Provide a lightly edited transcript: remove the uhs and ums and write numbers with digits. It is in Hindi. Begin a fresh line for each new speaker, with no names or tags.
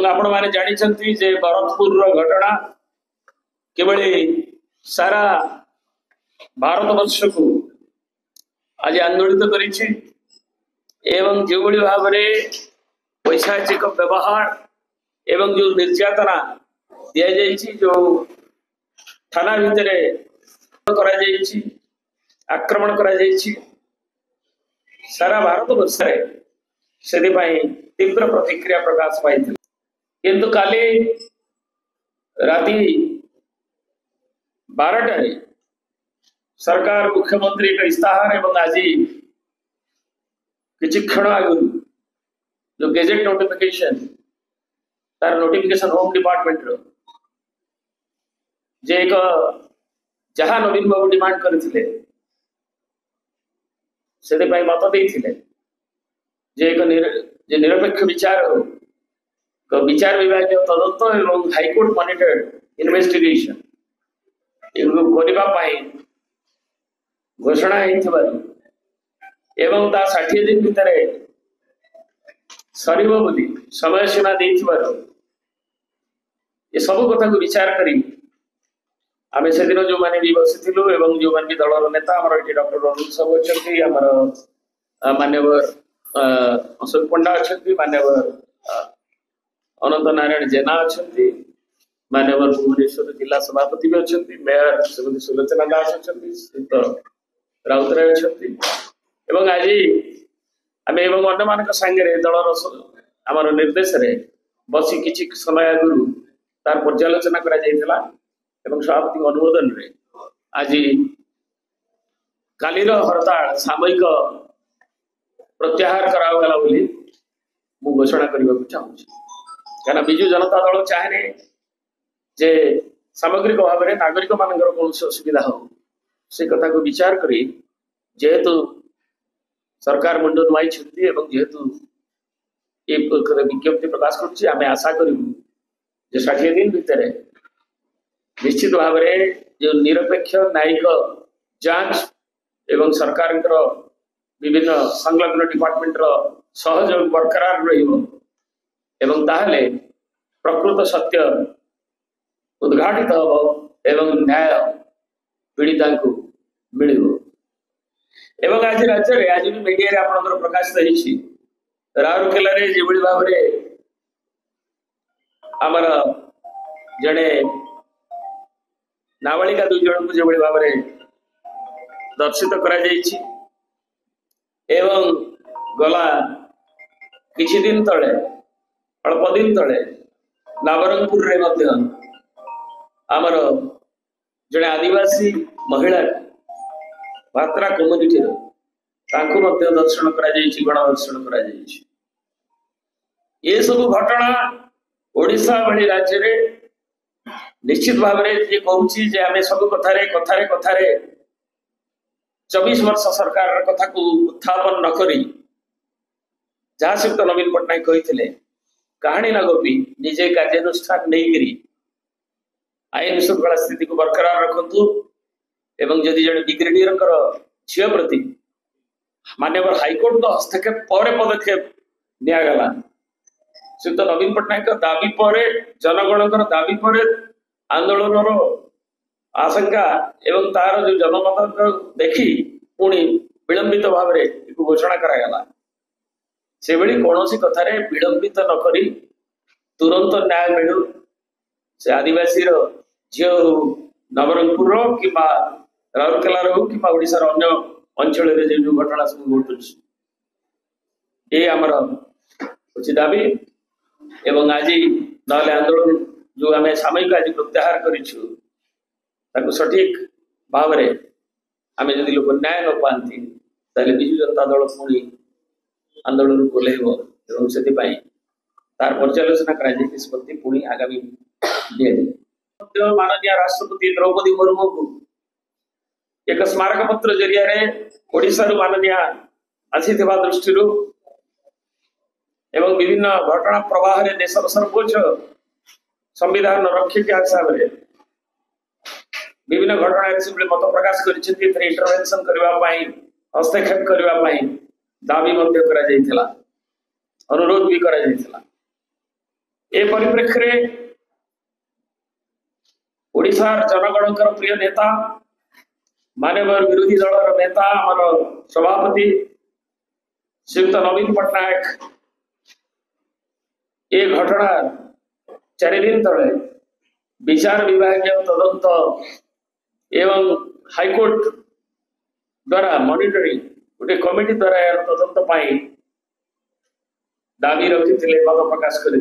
आपण माने जानी जे भरतपुर घटना केवल सारा भारत वर्ष को आज आंदोलित करिछि एवं जो भाव में पैशाचिक व्यवहार एवं जो निर्यातना दि जाइछि जो थाना भितर करा जाइछि आक्रमण करा जाइछि सारा भारत वर्ष से तीव्र प्रतिक्रिया प्रकाश पाई किंतु काली राति 12 सरकार मुख्यमंत्री का इस्ताहार एवं आज किसी क्षण आगु जो गेजेट नोटिफिकेशन तार नोटिफिकेशन होम डिपार्टमेंट रो जे एक जहाँ नवीन बाबू डिमांड करथिले से मत देथिले जे एक निरपेक्ष विचार हो विचार विभाग तदंत एवं हाईकोर्ट मॉनिटर्ड इन्वेस्टिगेशन करने घोषणा एवं ता 60 दिन भितर सर बोली समय सीमा दे सब कथा को विचार करी आम से दिन जो मैंने भी बसीलु एवं जो मैंने दलर नेता डॉक्टर रंजन साहू अच्छा मान्यवर अशोक पंडा अच्छा मान्यवर अनंत नारायण जेना अच्छा मान्यवर भुवनेश्वर जिला सभापति भी अच्छा मेयर श्रीमती सुलोचना दास अच्छा राउतराय अच्छा आज आम एवं अन्य मान सांगे दलर आमर निर्देश बसी किसी समय आगु तार पर्यालोचना करा सभापति अनुमोदन रे आज कालीर हड़ताल सामयिक प्रत्याहार करागला बोली मु घोषणा करने को चाहूँ क्या विजु जनता दल चाहे जे सामग्रिक भाव में नागरिक मान कौन असुविधा हो से कथा को विचार करी जेहेतु सरकार मुंड नुआई जेहेतु ये विज्ञप्ति प्रकाश कर आशा करूँ 60 दिन भितर निश्चित भाव में जो निरपेक्ष न्यायिक जांच एवं सरकार विभिन्न संलग्न डिपार्टमेंट सहयोग बरकरार एवं ताहले प्रकृत सत्य उद्घाटित हम एवं न्याय पीड़िता को मिल एवं आज राज्य में आज भी मीडिया आप प्रकाशित राउरकेला जो भाव में आमर जड़े नाबालिका 2 जन को जो भाव में दर्शित एवं गला किछि दिन तले अल्प दिन तले नवरंगपुर रे आमर जड़े आदिवासी महिला भात्रा कम्युनिटी दर्शन गणदर्शन ये सब घटना ओडिशा भली राज्य रे निश्चित भाव में ये कहूँ आम सब कथारे कथारे कथारे 24 वर्ष सरकार कथा को उत्थापन न करी जहाँ सहित नवीन पट्टनायक कही कहानी न गोपी निजे कार्यानुष्ठान नहीं करी आईन श्रृंखला स्थिति को बरकरार रखु एवं जदि जड़े ब्रिगेडियर झील प्रति मान्यवर हाईकोर्ट हस्तक्षेप पर पदक्षेप निगला श्रीयुक्त नवीन पट्टनायक दाबी पर जनगण दाबी पर आंदोलन आशंका एवं तार जो जनमत देखी पुणी विलंबित भाव में घोषणा करागला से कौन कथार विलंबित न करी तुरंत न्याय मिलू से आदिवासी झील हो नवरंगपुर कि राउरकेलार हो कि ओडिशार अन्य अंचल जो घटना सब घटू ये आमर हूँ दाबी एवं आज ना आंदोलन जो आम सामयिक आज प्रत्याहार करूँ सठिक भाव में आम जदि लोक न्याय न पाती विजु जनता दल पुणी आंदोलन को से तार पर्यालोचना निष्पत्ति पुणी आगामी माननीय राष्ट्रपति द्रौपदी मुर्मू को एक स्मारक पत्र जरिया ओडिशा माननीय आसी दृष्टि एवं विभिन्न घटना प्रवाह देशर सर्वोच्च संविधान रक्षक हिसाब से विभिन्न घटना मत प्रकाश कर इंटरवेंशन करने हस्तक्षेप करने दाबी अनुरोध भी करा ए परिप्रेक्षी ओडिशार जनगणकर प्रिय नेता माननीय विरोधी दल नेता आमर सभापति श्रीयुक्त नवीन पट्टनायक ए घटना 4 दिन तले विचार विभाग तदंत एवं हाईकोर्ट द्वारा मॉनिटरिंग गोटे कमिटी द्वारा यार तदंत दाबी रखी मत प्रकाश कर